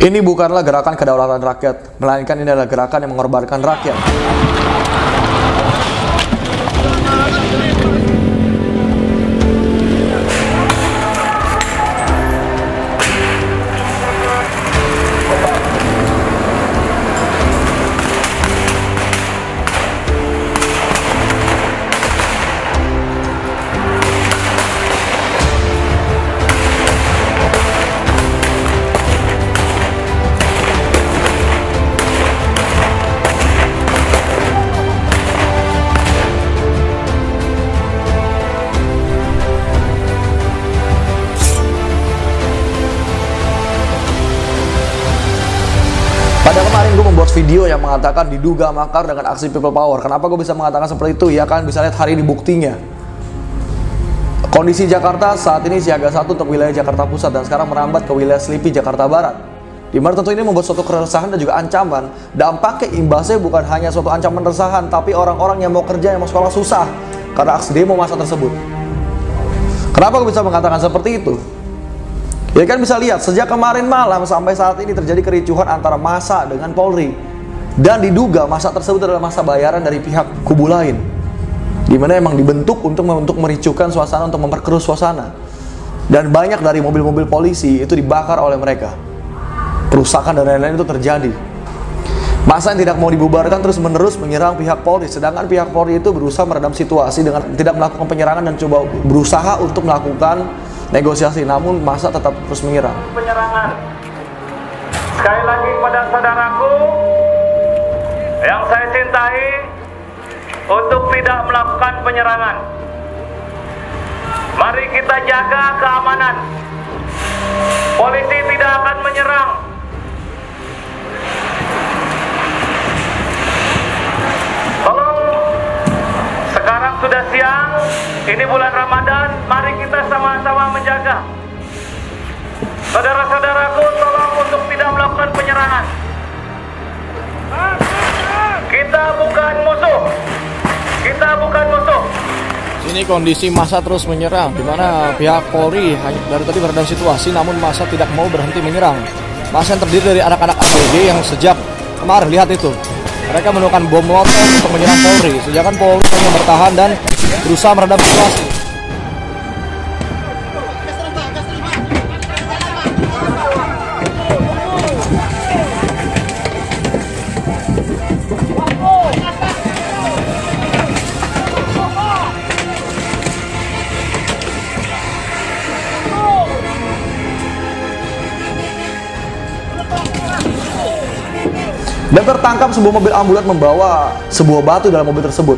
Ini bukanlah gerakan kedaulatan rakyat, melainkan ini adalah gerakan yang mengorbankan rakyat. Pada kemarin gue membuat video yang mengatakan diduga makar dengan aksi people power. Kenapa gue bisa mengatakan seperti itu? Ya kan bisa lihat hari ini buktinya. Kondisi Jakarta saat ini siaga 1 untuk wilayah Jakarta Pusat dan sekarang merambat ke wilayah Selipi Jakarta Barat. Dimana tentu ini membuat suatu keresahan dan juga ancaman. Dampaknya imbasnya bukan hanya suatu ancaman resahan, tapi orang-orang yang mau kerja, yang mau sekolah susah karena aksi demo massa tersebut. Kenapa gue bisa mengatakan seperti itu? Ya kan bisa lihat, sejak kemarin malam sampai saat ini terjadi kericuhan antara massa dengan Polri. Dan diduga massa tersebut adalah massa bayaran dari pihak kubu lain, dimana emang dibentuk untuk mericuhkan suasana, untuk memperkeruh suasana. Dan banyak dari mobil-mobil polisi itu dibakar oleh mereka. Perusakan dan lain-lain itu terjadi. Massa yang tidak mau dibubarkan terus menerus menyerang pihak Polri. Sedangkan pihak Polri itu berusaha meredam situasi dengan tidak melakukan penyerangan dan coba berusaha untuk melakukan negosiasi, namun massa tetap terus menyerang. Penyerangan. Sekali lagi kepada saudaraku yang saya cintai untuk tidak melakukan penyerangan. Mari kita jaga keamanan. Polisi tidak akan menyerang. Tolong, sekarang sudah siang, ini bulan Ramadan, mari kita sama-sama menjaga. Saudara-saudaraku, tolong untuk tidak melakukan penyerangan. Kita bukan musuh. Kita bukan musuh. Ini kondisi massa terus menyerang, di mana pihak Polri dari tadi meredam situasi, namun massa tidak mau berhenti menyerang. Massa yang terdiri dari anak-anak ABG yang sejak kemarin, lihat itu, mereka menemukan bom molotov untuk menyerang Polri. Sedangkan Polri hanya bertahan dan berusaha meredam situasi. Dan tertangkap sebuah mobil ambulan membawa sebuah batu dalam mobil tersebut.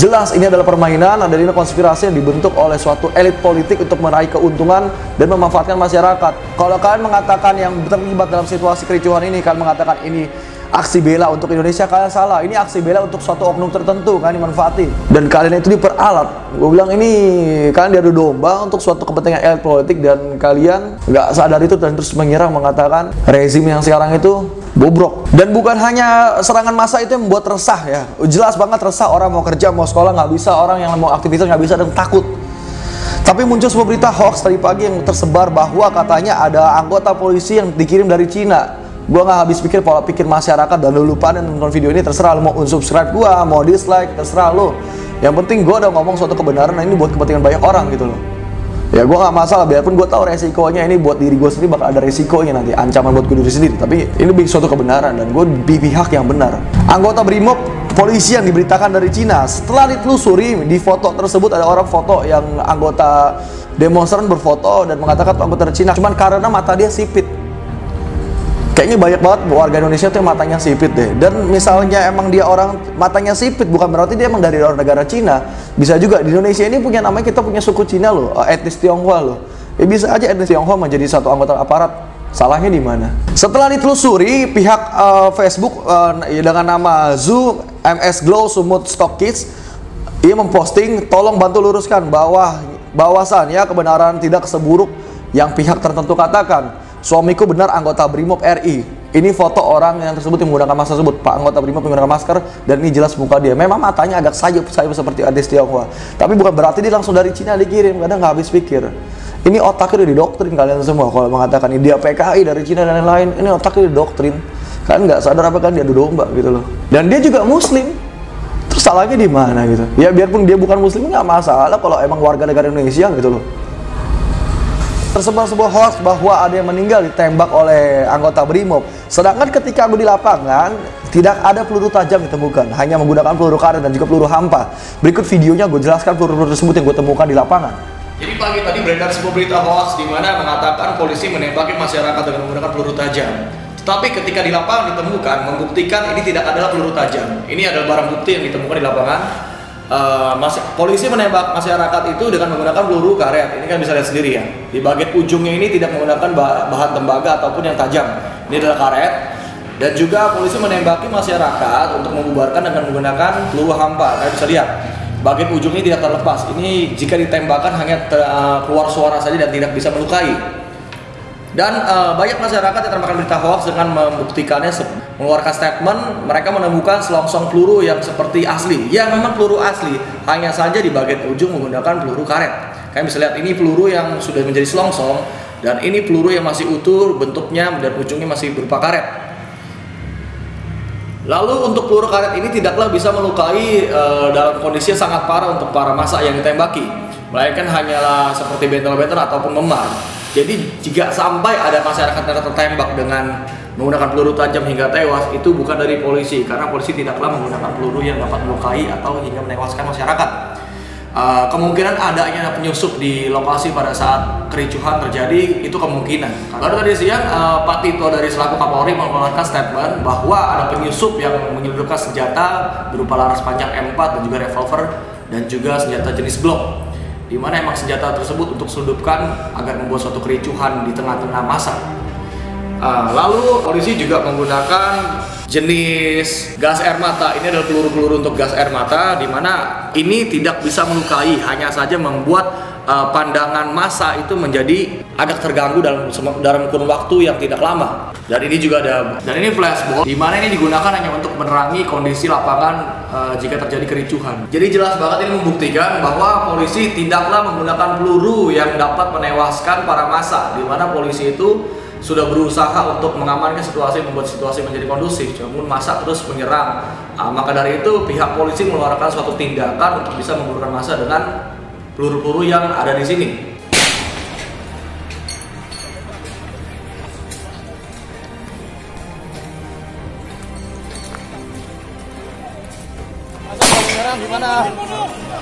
Jelas ini adalah permainan, ada ini konspirasi yang dibentuk oleh suatu elit politik untuk meraih keuntungan dan memanfaatkan masyarakat. Kalau kalian mengatakan yang terlibat dalam situasi kericuhan ini, kalian mengatakan ini aksi bela untuk Indonesia, kalian salah. Ini aksi bela untuk suatu oknum tertentu, kalian dimanfaatin. Dan kalian itu diperalat. Gue bilang ini kalian diadu domba untuk suatu kepentingan elit politik dan kalian nggak sadar itu dan terus menyerang, mengatakan rezim yang sekarang itu bobrok. Dan bukan hanya serangan massa itu yang membuat resah ya. Jelas banget resah, orang mau kerja, mau sekolah nggak bisa, orang yang mau aktivitas nggak bisa dan takut. Tapi muncul sebuah berita hoax tadi pagi yang tersebar bahwa katanya ada anggota polisi yang dikirim dari Cina. Gua nggak habis pikir pola pikir masyarakat dan lu lupa dan nonton video ini, terserah lu mau unsubscribe gua, mau dislike, terserah lu. Yang penting gua udah ngomong suatu kebenaran, nah ini buat kepentingan banyak orang gitu loh. Ya gue gak masalah, biarpun gue tahu resikonya ini buat diri gue sendiri bakal ada resikonya nanti, ancaman buat gue diri sendiri. Tapi ini suatu kebenaran dan gue di pihak yang benar. Anggota BRIMOB polisi yang diberitakan dari Cina, setelah ditelusuri di foto tersebut ada orang foto yang anggota demonstran berfoto dan mengatakan anggota dari Cina, cuman karena mata dia sipit. Kayaknya banyak banget warga Indonesia tuh yang matanya sipit deh. Dan misalnya emang dia orang matanya sipit, bukan berarti dia emang dari orang negara Cina. Bisa juga di Indonesia ini punya namanya, kita punya suku Cina loh, etnis Tionghoa loh. Ya bisa aja etnis Tionghoa menjadi satu anggota aparat. Salahnya di mana? Setelah ditelusuri, pihak Facebook dengan nama Zoo MS Glow Sumut Stock Kids, ia memposting, tolong bantu luruskan bahwasannya kebenaran tidak seburuk yang pihak tertentu katakan. Suamiku benar anggota BRIMOB RI. Ini foto orang yang tersebut yang menggunakan masker tersebut. Pak anggota BRIMOB menggunakan masker dan ini jelas muka dia. Memang matanya agak sayup seperti etnis Tionghoa. Tapi bukan berarti dia langsung dari Cina dikirim. Kadang nggak habis pikir. Ini otaknya udah didoktrin kalian semua kalau mengatakan ini dia PKI dari Cina dan lain-lain. Ini otaknya didoktrin. Kalian nggak sadar apa kan dia adu domba gitu loh. Dan dia juga muslim. Terus salahnya di mana gitu? Ya biarpun dia bukan muslim nggak masalah kalau emang warga negara Indonesia gitu loh. Tersebar sebuah hoax bahwa ada yang meninggal ditembak oleh anggota BRIMOB. Sedangkan ketika aku di lapangan tidak ada peluru tajam ditemukan, hanya menggunakan peluru karet dan juga peluru hampa. Berikut videonya gue jelaskan peluru-peluru tersebut yang gue temukan di lapangan. Jadi pagi tadi beredar sebuah berita hoax di mana mengatakan polisi menembaki masyarakat dengan menggunakan peluru tajam. Tetapi ketika di lapangan ditemukan membuktikan ini tidak adalah peluru tajam. Ini adalah barang bukti yang ditemukan di lapangan. Polisi menembak masyarakat itu dengan menggunakan peluru karet. Ini kan bisa lihat sendiri ya. Di bagian ujungnya ini tidak menggunakan bahan tembaga ataupun yang tajam. Ini adalah karet. Dan juga polisi menembaki masyarakat untuk membubarkan dengan menggunakan peluru hampa. Kalian bisa lihat. Bagian ujungnya tidak terlepas. Ini jika ditembakkan hanya keluar suara saja dan tidak bisa melukai. Dan banyak masyarakat yang termakan berita hoax dengan membuktikannya, mengeluarkan statement. Mereka menemukan selongsong peluru yang seperti asli. Ya memang peluru asli, hanya saja di bagian ujung menggunakan peluru karet. Kalian bisa lihat ini peluru yang sudah menjadi selongsong. Dan ini peluru yang masih utuh bentuknya dan ujungnya masih berupa karet. Lalu untuk peluru karet ini tidaklah bisa melukai dalam kondisi yang sangat parah untuk para massa yang ditembaki, melainkan hanyalah seperti bentel-bentel ataupun memar. Jadi jika sampai ada masyarakat yang tertembak dengan menggunakan peluru tajam hingga tewas, itu bukan dari polisi, karena polisi tidaklah menggunakan peluru yang dapat melukai atau hingga menewaskan masyarakat. Kemungkinan adanya penyusup di lokasi pada saat kericuhan terjadi itu kemungkinan. Baru tadi siang Pak Tito dari selaku Kapolri mengeluarkan statement bahwa ada penyusup yang menyelundupkan senjata berupa laras panjang M4 dan juga revolver dan juga senjata jenis Glock, di mana emang senjata tersebut untuk selundupkan agar membuat suatu kericuhan di tengah-tengah massa. Lalu polisi juga menggunakan jenis gas air mata. Ini adalah peluru-peluru untuk gas air mata, di mana ini tidak bisa melukai, hanya saja membuat pandangan massa itu menjadi agak terganggu dalam kurun waktu yang tidak lama. Dan ini juga ada, dan ini flashball, di mana ini digunakan hanya untuk menerangi kondisi lapangan jika terjadi kericuhan. Jadi jelas banget ini membuktikan bahwa polisi tidaklah menggunakan peluru yang dapat menewaskan para massa, di mana polisi itu sudah berusaha untuk mengamankan situasi, membuat situasi menjadi kondusif, namun massa terus menyerang. Maka dari itu pihak polisi mengeluarkan suatu tindakan untuk bisa membubarkan massa dengan peluru-peluru yang ada di sini. Masa menyerang di mana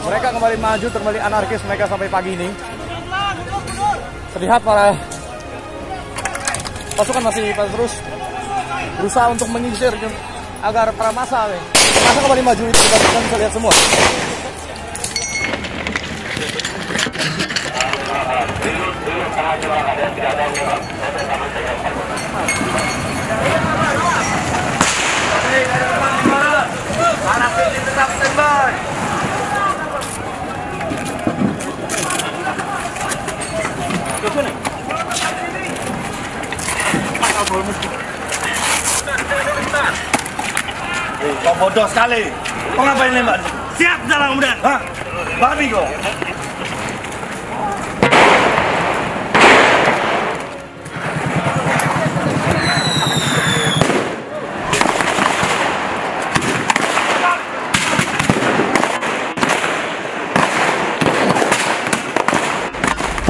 mereka kembali maju, kembali anarkis mereka sampai pagi ini. Terlihat para pasukan masih terus berusaha untuk menyisir agar para massa kembali maju. Itu kita bisa lihat semua. Kau bodoh sekali. Kau ngapain nembak? Siap jalan kemudian. Hah? Babi kau.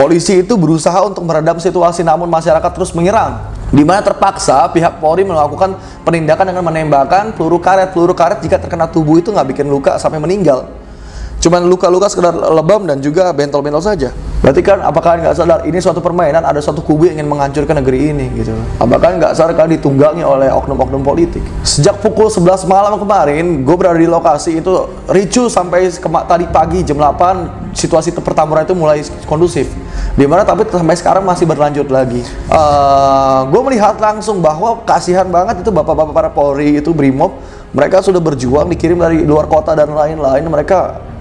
Polisi itu berusaha untuk meredam situasi, namun masyarakat terus menyerang, di mana terpaksa pihak Polri melakukan penindakan dengan menembakkan peluru karet. Peluru karet jika terkena tubuh itu nggak bikin luka sampai meninggal, cuman luka-luka sekedar lebam dan juga bentol-bentol saja. Berarti kan apakah nggak sadar ini suatu permainan, ada suatu kubu yang ingin menghancurkan negeri ini gitu. Apakah nggak sadar kalian ditunggangi oleh oknum-oknum politik? Sejak pukul 11 malam kemarin gue berada di lokasi itu ricuh sampai tadi pagi jam 8 situasi pertempuran itu mulai kondusif, dimana tapi sampai sekarang masih berlanjut lagi. Gue melihat langsung bahwa kasihan banget itu bapak-bapak para Polri itu BRIMOB, mereka sudah berjuang dikirim dari luar kota dan lain-lain, mereka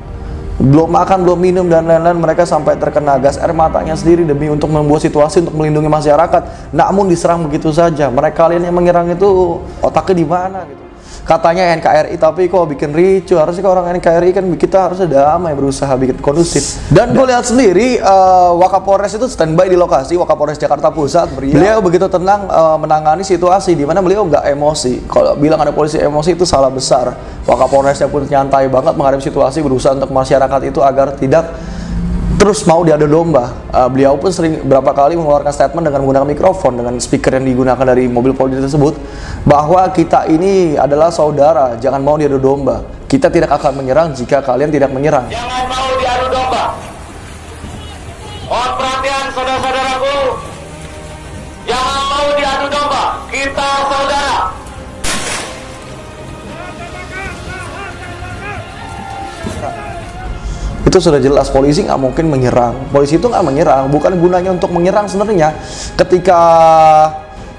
belum makan, belum minum dan lain-lain, mereka sampai terkena gas air matanya sendiri demi untuk membuat situasi untuk melindungi masyarakat, namun diserang begitu saja. Mereka kalian yang menyerang itu otaknya di mana gitu? katanya NKRI tapi kok bikin ricu. Harusnya kalau orang NKRI kan kita harusnya damai, berusaha bikin kondusif. Dan gue lihat sendiri Wakapolres itu standby di lokasi, Wakapolres Jakarta Pusat. Beliau begitu tenang menangani situasi di mana beliau nggak emosi. Kalau bilang ada polisi emosi itu salah besar. Wakapolresnya pun nyantai banget menghadapi situasi, berusaha untuk masyarakat itu agar tidak terus mau diadu domba. Beliau pun sering berapa kali mengeluarkan statement dengan menggunakan mikrofon, dengan speaker yang digunakan dari mobil polisi tersebut, bahwa kita ini adalah saudara, jangan mau diadu domba. Kita tidak akan menyerang jika kalian tidak menyerang. Jangan mau diadu domba. Mohon perhatian saudara-saudaraku. Jangan mau diadu domba. Kita saudara. Itu sudah jelas polisi nggak mungkin menyerang. Polisi itu nggak menyerang, bukan gunanya untuk menyerang sebenarnya. Ketika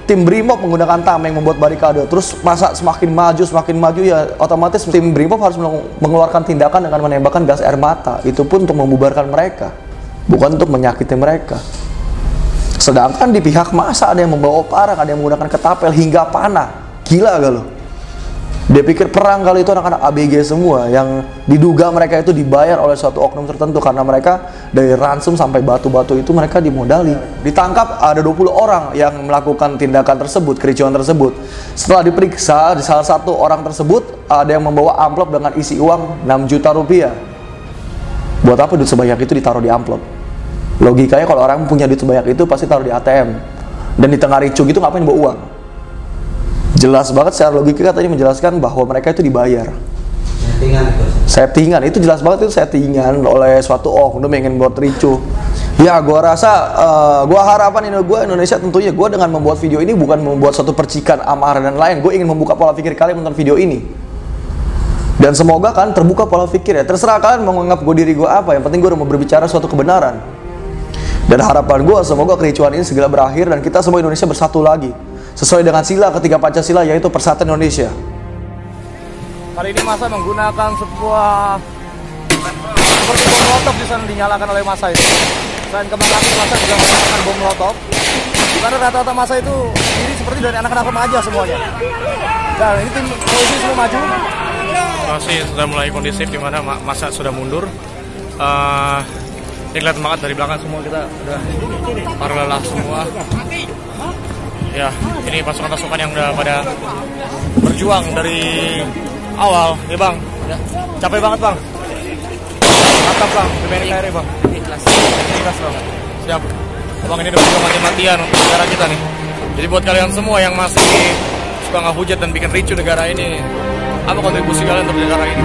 tim Brimob menggunakan tameng membuat barikade, terus masa semakin maju ya otomatis tim Brimob harus mengeluarkan tindakan dengan menembakkan gas air mata. Itu pun untuk membubarkan mereka, bukan untuk menyakiti mereka. Sedangkan di pihak massa ada yang membawa parang, ada yang menggunakan ketapel hingga panah. Gila gak lo? Dia pikir perang kali itu anak-anak ABG semua yang diduga mereka itu dibayar oleh suatu oknum tertentu karena mereka dari ransom sampai batu-batu itu mereka dimodali. Ditangkap ada 20 orang yang melakukan tindakan tersebut, kericuan tersebut. Setelah diperiksa, di salah satu orang tersebut ada yang membawa amplop dengan isi uang 6 juta rupiah. Buat apa duit sebanyak itu ditaruh di amplop? Logikanya kalau orang punya duit sebanyak itu pasti taruh di ATM. Dan di tengah ricu gitu ngapain bawa uang? Jelas banget secara logika tadi menjelaskan bahwa mereka itu dibayar. Settingan itu jelas banget itu settingan oleh suatu oknum yang ingin buat ricu. Ya, gua rasa gua harapan Indonesia tentunya gua dengan membuat video ini bukan membuat suatu percikan amarah dan lain. Gue ingin membuka pola pikir kalian menonton video ini. Dan semoga kan terbuka pola pikir ya. Terserah kalian mau menganggap diri gue apa. Yang penting gue udah mau berbicara suatu kebenaran. Dan harapan gue semoga kericuan ini segera berakhir dan kita semua Indonesia bersatu lagi. Sesuai dengan sila ketiga Pancasila yaitu Persatuan Indonesia. Kali ini massa menggunakan sebuah seperti bom molotov di sana dinyalakan oleh massa itu. Selain kembang api, massa juga menggunakan bom molotov. Karena rata-rata massa itu terdiri seperti dari anak-anak remaja semuanya. Dan ini tim polisi semua maju. Situasi sudah mulai kondisif di mana massa sudah mundur. Ini kelihatan banget dari belakang semua kita udah para lelah semua. Ya, ini pasukan-pasukan yang udah pada berjuang dari awal, ya bang. Ya, capek banget bang. Mantap bang, demi NKRI bang. Ikhlas bang. Siap. Bang ini udah berjuang mati-matian untuk negara kita nih. Jadi buat kalian semua yang masih suka ngehujat dan bikin ricu negara ini, apa kontribusi kalian untuk negara ini?